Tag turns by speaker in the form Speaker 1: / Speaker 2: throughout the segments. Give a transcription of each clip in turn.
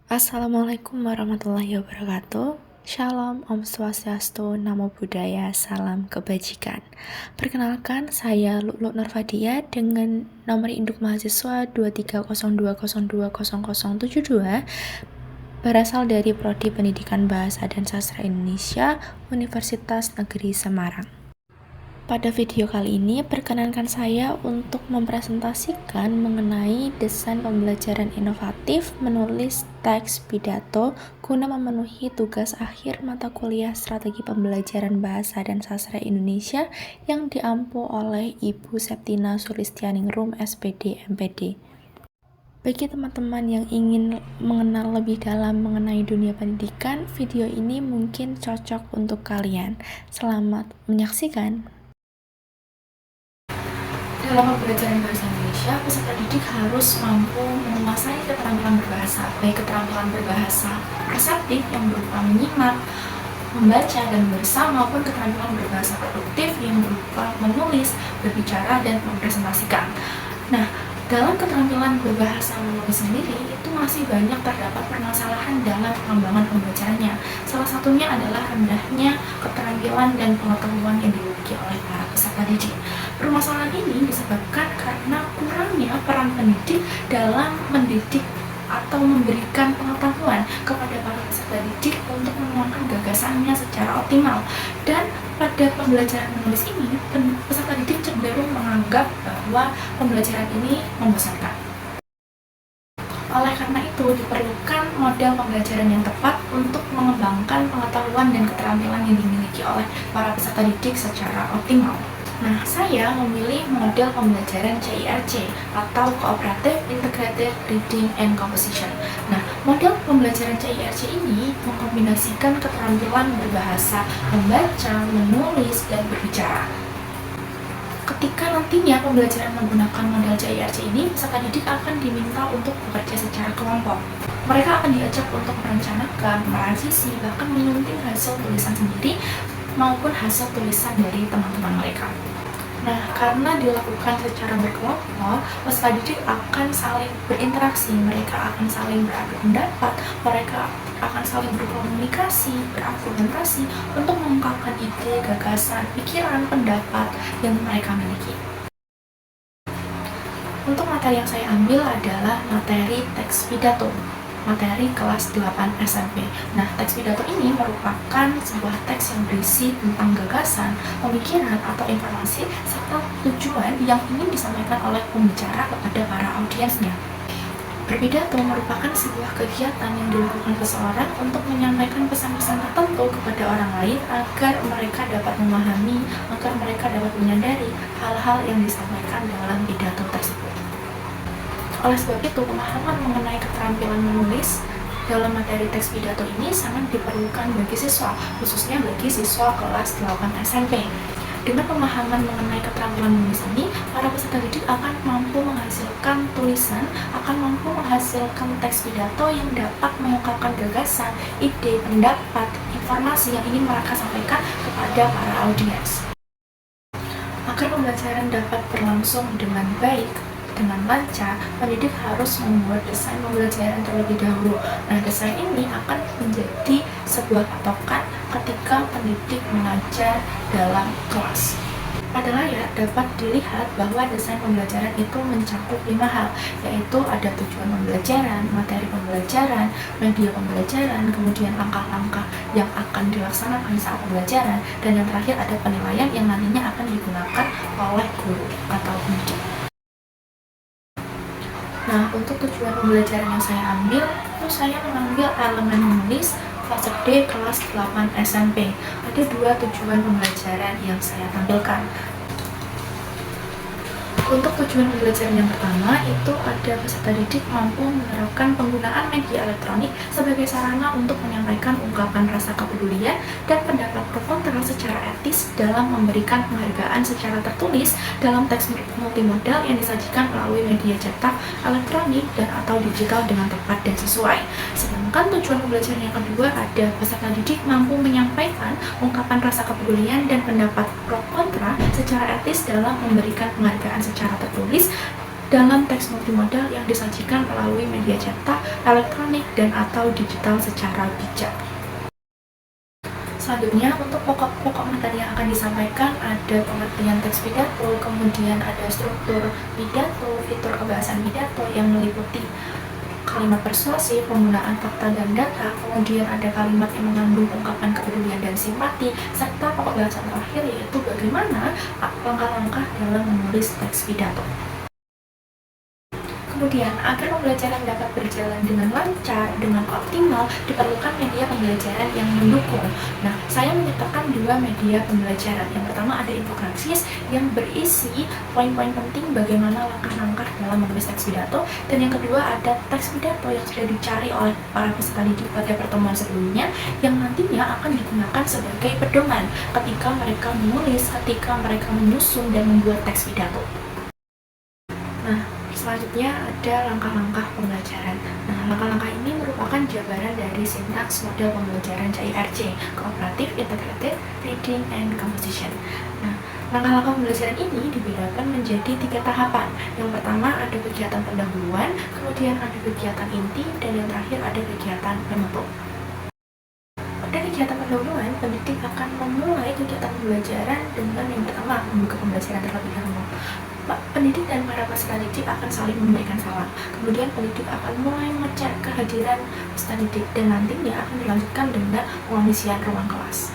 Speaker 1: Assalamualaikum warahmatullahi wabarakatuh. Shalom, Om Swastiastu, Namo Buddhaya, Salam Kebajikan. Perkenalkan, saya Lu'lu Nurfadia dengan nomor induk mahasiswa 2302020072 berasal dari Prodi Pendidikan Bahasa dan Sastra Indonesia, Universitas Negeri Semarang. Pada video kali ini, perkenankan saya untuk mempresentasikan mengenai desain pembelajaran inovatif menulis teks pidato guna memenuhi tugas akhir mata kuliah Strategi Pembelajaran Bahasa dan Sastra Indonesia yang diampu oleh Ibu Septina Sulistianingrum, SPD, MPD. Bagi teman-teman yang ingin mengenal lebih dalam mengenai dunia pendidikan, video ini mungkin cocok untuk kalian. Selamat menyaksikan. Dalam pembelajaran bahasa Indonesia, peserta didik harus mampu menguasai keterampilan berbahasa, baik keterampilan berbahasa reseptif yang berupa menyimak, membaca, dan bersama, maupun keterampilan berbahasa produktif yang berupa menulis, berbicara, dan mempresentasikan. Nah, dalam keterampilan berbahasa menulis sendiri, itu masih banyak terdapat permasalahan dalam pengembangan pembelajarannya. Salah satunya adalah rendahnya keterampilan dan pengetahuan yang dimiliki oleh para peserta didik. Permasalahan ini disebabkan karena kurangnya peran pendidik dalam mendidik atau memberikan pengetahuan kepada para peserta didik untuk menuangkan gagasannya secara optimal. Dan pada pembelajaran menulis ini, peserta didik cenderung menganggap bahwa pembelajaran ini membosankan. Oleh karena itu, diperlukan model pembelajaran yang tepat untuk mengembangkan pengetahuan dan keterampilan yang dimiliki oleh para peserta didik secara optimal. Nah, saya memilih model pembelajaran CIRC atau Cooperative Integrated Reading and Composition. Nah, model pembelajaran CIRC ini mengkombinasikan keterampilan berbahasa, membaca, menulis, dan berbicara. Ketika nantinya pembelajaran menggunakan model CIRC ini, peserta didik akan diminta untuk bekerja secara kelompok. Mereka akan diajak untuk merencanakan, merevisi, bahkan menyunting hasil tulisan sendiri maupun hasil tulisan dari teman-teman mereka. Nah, karena dilakukan secara berkelompok, peserta didik akan saling berinteraksi, mereka akan saling beradu pendapat, mereka akan saling berkomunikasi, berargumentasi untuk mengungkapkan ide, gagasan, pikiran, pendapat yang mereka miliki. Untuk materi yang saya ambil adalah materi teks pidato, materi kelas 8 SMP. Nah, teks pidato ini merupakan sebuah teks yang berisi tentang gagasan, pemikiran, atau informasi, serta tujuan yang ingin disampaikan oleh pembicara kepada para audiensnya. Berpidato merupakan sebuah kegiatan yang dilakukan seseorang untuk menyampaikan pesan-pesan tertentu kepada orang lain agar mereka dapat memahami, agar mereka dapat menyadari hal-hal yang disampaikan dalam pidato tersebut. Oleh sebab itu, pemahaman mengenai keterampilan menulis dalam materi teks pidato ini sangat diperlukan bagi siswa, khususnya bagi siswa kelas 8 SMP. Dengan pemahaman mengenai keterampilan menulis ini, para peserta didik akan mampu menghasilkan tulisan, akan mampu menghasilkan teks pidato yang dapat mengungkapkan gagasan, ide, pendapat, informasi yang ingin mereka sampaikan kepada para audiens. Agar pembelajaran dapat berlangsung dengan baik, dengan lancar, pendidik harus membuat desain pembelajaran terlebih dahulu. Nah, desain ini akan menjadi sebuah patokan ketika pendidik mengajar dalam kelas. Pada layar dapat dilihat bahwa desain pembelajaran itu mencakup 5 hal, yaitu ada tujuan pembelajaran, materi pembelajaran, media pembelajaran, kemudian langkah-langkah yang akan dilaksanakan saat pembelajaran, dan yang terakhir ada penilaian yang nantinya akan digunakan oleh guru atau pendidik. Nah, untuk tujuan pembelajaran yang saya ambil, itu saya mengambil elemen menulis kelas D kelas 8 SMP. Ada 2 tujuan pembelajaran yang saya tampilkan. Untuk tujuan pembelajaran yang pertama, itu ada peserta didik mampu menerapkan penggunaan media elektronik sebagai sarana untuk menyampaikan ungkapan rasa kepedulian dan pendapat pro kontra secara etis dalam memberikan penghargaan secara tertulis dalam teks multimodal yang disajikan melalui media cetak, elektronik, dan atau digital dengan tepat dan sesuai. Sedangkan tujuan pembelajaran yang kedua ada peserta didik mampu menyampaikan ungkapan rasa kepedulian dan pendapat pro kontra secara etis dalam memberikan penghargaan secara tertulis dalam teks multimodal yang disajikan melalui media cetak, elektronik, dan atau digital secara bijak. Selanjutnya, untuk pokok-pokok materi yang akan disampaikan ada pengertian teks pidato, kemudian ada struktur pidato, fitur kebahasan pidato yang meliputi kalimat persuasi, penggunaan fakta dan data, kemudian ada kalimat yang mengandung ungkapan kepedulian dan simpati, serta pokok bahasan terakhir yaitu bagaimana langkah-langkah dalam menulis teks pidato. Kemudian, agar pembelajaran dapat berjalan dengan lancar, dengan optimal, diperlukan media pembelajaran yang mendukung. Nah, saya menyertakan dua media pembelajaran. Yang pertama ada infografis yang berisi poin-poin penting bagaimana langkah-langkah dalam menulis teks pidato, dan yang kedua ada teks pidato yang sudah dicari oleh para peserta didik pada pertemuan sebelumnya, yang nantinya akan digunakan sebagai pedoman ketika mereka menulis, ketika mereka menyusun dan membuat teks pidato. Nah, selanjutnya ada langkah-langkah pembelajaran. Nah, langkah-langkah ini merupakan jabaran dari sintaks model pembelajaran CIRC, Cooperative, Integrated, Reading, and Composition. Nah, langkah-langkah pembelajaran ini dibedakan menjadi 3 tahapan. Yang pertama ada kegiatan pendahuluan, kemudian ada kegiatan inti, dan yang terakhir ada kegiatan penutup. Pada kegiatan pendahuluan, pendidik akan memulai kegiatan pembelajaran dengan yang pertama membuka pembelajaran terlebih dahulu. Pendidik dan para peserta didik akan saling memberikan salam. Kemudian pendidik akan mulai mengecek kehadiran peserta didik dan nantinya akan dilanjutkan dengan pengisian ruang kelas.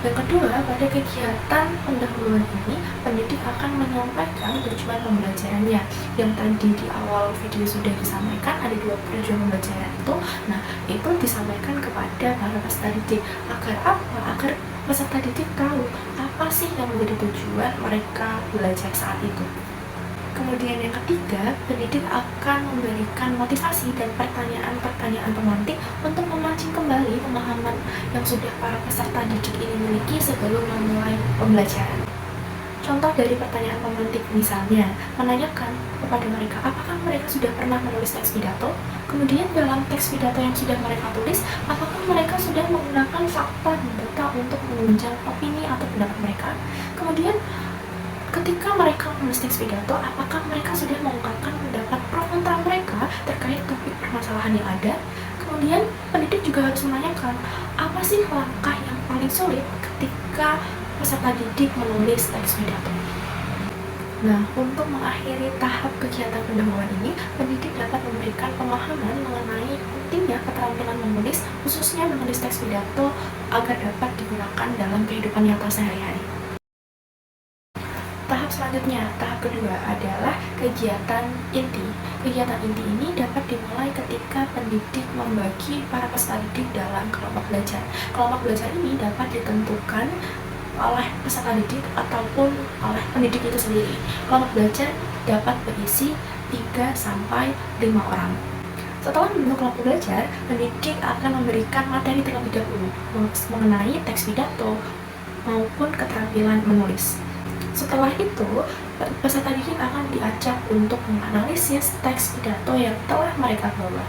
Speaker 1: Yang kedua, pada kegiatan pendahuluan ini, pendidik akan menyampaikan tujuan pembelajarannya. Yang tadi di awal video sudah disampaikan, ada 2 tujuan pembelajaran itu. Nah, itu disampaikan kepada para peserta didik. Agar apa? Agar peserta didik tahu apa sih yang menjadi tujuan mereka belajar saat itu. Kemudian yang ketiga, pendidik akan memberikan motivasi dan pertanyaan-pertanyaan pemantik untuk memancing kembali pemahaman yang sudah para peserta didik ini miliki sebelum memulai pembelajaran. Contoh dari pertanyaan pemantik misalnya, menanyakan kepada mereka apakah mereka sudah pernah menulis teks pidato, kemudian dalam teks pidato yang sudah mereka tulis, apakah mereka sudah menggunakan fakta dan data untuk menunjang opini atau pendapat mereka, kemudian ketika mereka menulis teks pidato, apakah mereka sudah mengungkapkan pendapat pro kontra mereka terkait topik permasalahan yang ada. Kemudian pendidik juga harus menanyakan apa sih langkah yang paling sulit ketika peserta didik menulis teks pidato. Nah, untuk mengakhiri tahap kegiatan pendahuluan ini, pendidik dapat memberikan pemahaman mengenai pentingnya keterampilan menulis, khususnya menulis teks pidato agar dapat digunakan dalam kehidupan nyata sehari-hari. Tahap selanjutnya, tahap kedua adalah kegiatan inti. Kegiatan inti ini dapat dimulai ketika pendidik membagi para peserta didik dalam kelompok belajar. Kelompok belajar ini dapat ditentukan oleh peserta didik ataupun oleh pendidik itu sendiri. Kelompok belajar dapat berisi 3-5 orang. Setelah membentuk kelompok belajar, pendidik akan memberikan materi terlebih dahulu mengenai teks pidato maupun keterampilan menulis. Setelah itu, peserta didik akan diajak untuk menganalisis teks pidato yang telah mereka bawa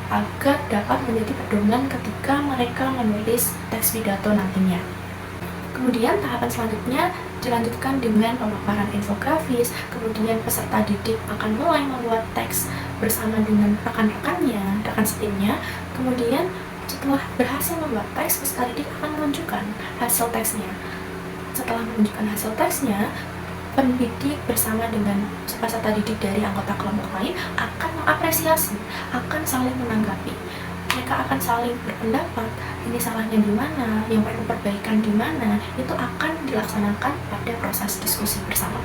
Speaker 1: agar dapat menjadi pedoman ketika mereka menulis teks pidato nantinya. Kemudian tahapan selanjutnya dilanjutkan dengan pemaparan infografis, kemudian peserta didik akan mulai membuat teks bersama dengan rekan-rekannya, rekan setimnya. Kemudian setelah berhasil membuat teks, peserta didik akan menunjukkan hasil teksnya. Setelah menunjukkan hasil teksnya, pendidik bersama dengan peserta didik dari anggota kelompok lain akan mengapresiasi, akan saling menanggapi. Mereka akan saling berpendapat, ini salahnya di mana, yang perlu perbaikan di mana, itu akan dilaksanakan pada proses diskusi bersama.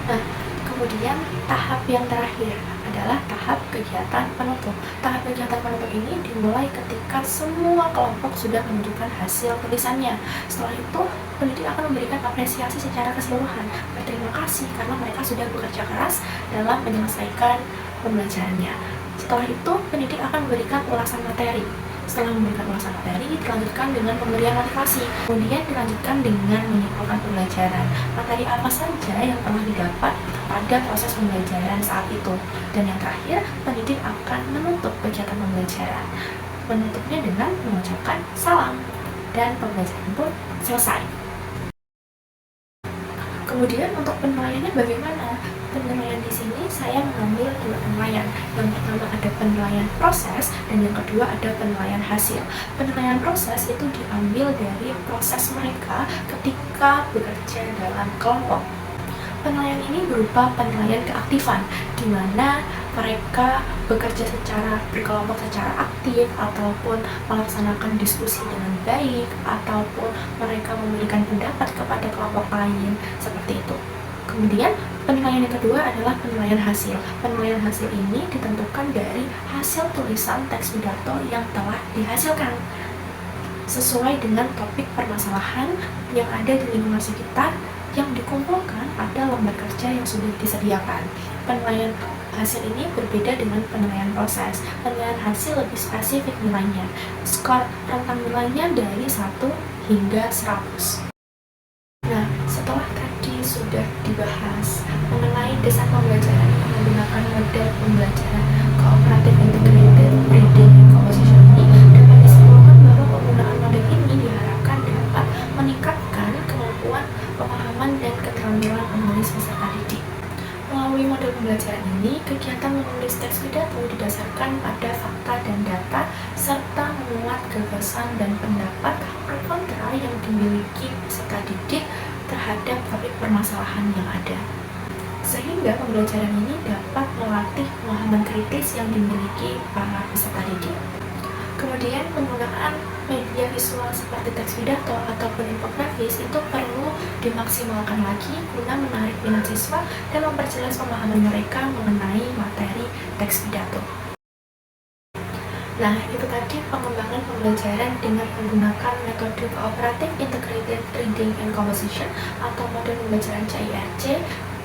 Speaker 1: Nah, kemudian tahap yang terakhir adalah tahap kegiatan penutup. Tahap kegiatan penutup ini dimulai ketika semua kelompok sudah menunjukkan hasil tulisannya. Setelah itu, pendidik akan memberikan apresiasi secara keseluruhan. Berterima kasih karena mereka sudah bekerja keras dalam menyelesaikan pembelajarannya. Setelah itu, pendidik akan memberikan ulasan materi. Setelah memberikan ulasan materi, dilanjutkan dengan pemberian motivasi. Kemudian dilanjutkan dengan menyimpulkan pembelajaran. Materi apa saja yang telah didapat pada proses pembelajaran saat itu. Dan yang terakhir, pendidik akan menutup kegiatan pembelajaran. Menutupnya dengan mengucapkan salam. Dan pembelajaran pun selesai. Kemudian untuk penilaiannya bagaimana? Penilaian di sini saya mengambil dua penilaian. Yang pertama ada penilaian proses dan yang kedua ada penilaian hasil. Penilaian proses itu diambil dari proses mereka ketika bekerja dalam kelompok. Penilaian ini berupa penilaian keaktifan, di mana mereka bekerja secara berkelompok secara aktif, ataupun melaksanakan diskusi dengan baik, ataupun mereka memberikan pendapat kepada kelompok lain, seperti itu. Kemudian, penilaian yang kedua adalah penilaian hasil. Penilaian hasil ini ditentukan dari hasil tulisan teks pidato yang telah dihasilkan sesuai dengan topik permasalahan yang ada di lingkungan sekitar yang dikumpulkan pada lembar kerja yang sudah disediakan. Penilaian hasil ini berbeda dengan penilaian proses. Penilaian hasil lebih spesifik nilainya. Skor rentang nilainya dari 1 hingga 100. Nah, setelah tadi sudah dibahas mengenai desain pembelajaran yang menggunakan model pembelajaran kooperatif integrated reading and composition ini, dapat disimpulkan bahwa penggunaan model ini diharapkan dapat meningkatkan kemampuan pemahaman dan keterampilan menulis peserta didik. Melalui model pembelajaran ini, kegiatan menulis teks pidato didasarkan pada fakta dan data, serta memuat gagasan dan pendapat pro kontra yang dimiliki peserta didik terhadap topik permasalahan yang ada. Sehingga pembelajaran ini dapat melatih pemahaman kritis yang dimiliki para peserta didik. Kemudian penggunaan media visual seperti teks pidato ataupun infografis itu perlu dimaksimalkan lagi guna menarik minat siswa dan memperjelas pemahaman mereka mengenai materi teks pidato. Nah, itu tadi pengembangan pembelajaran dengan menggunakan metode kooperatif integrated reading and composition atau model pembelajaran CIRC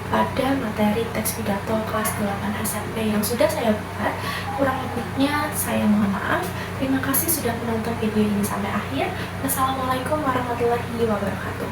Speaker 1: pada materi teks pidato kelas 8 SMP yang sudah saya buat. Kurang lebihnya saya mohon maaf. Terima kasih sudah menonton video ini sampai akhir. Wassalamualaikum warahmatullahi wabarakatuh.